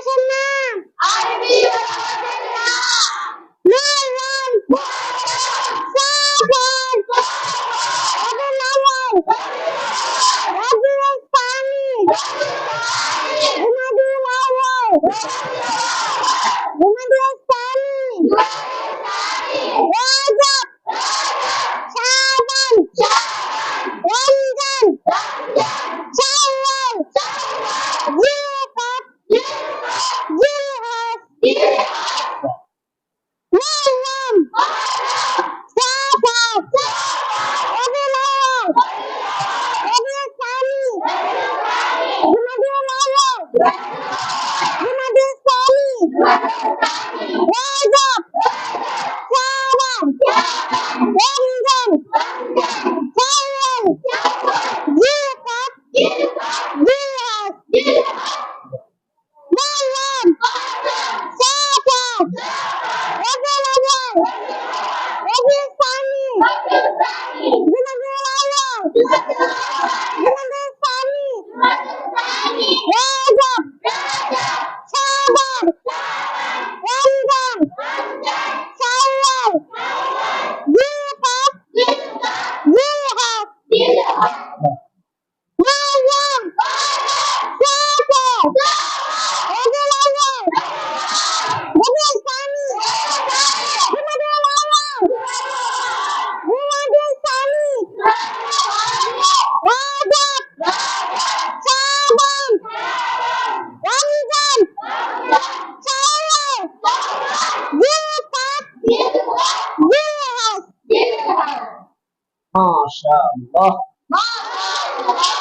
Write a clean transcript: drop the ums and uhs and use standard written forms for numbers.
মাসের নাম আরবি মাসের নাম মুহররম শাবান রবিউল আউয়াল রবিউল সানি জুমাদুল আউয়াল জুমাদুল সানি রজব শাবান রমজান শাওয়াল জিলহজ মুহররম শাবান রবিউল আউয়াল রবিউল সানি জুমাদুল আউয়াল জুমাদুল সানি রজব শাবান রমজান শাওয়াল জিলহজ মুহররম শাবান রবিউল আউয়াল রবিউল সানি জুমাদুল আউয়াল জুমাদুল সানি রজব শাবান রমজান শাওয়াল জিলহজ মুহররম শাবান রবিউল আউয়াল রবিউল সানি জুমাদুল আউয়াল জুমাদুল সানি রজব শাবান রমজান শাওয়াল জিলহজ মাশাআল্লাহ মাশাআল্লাহ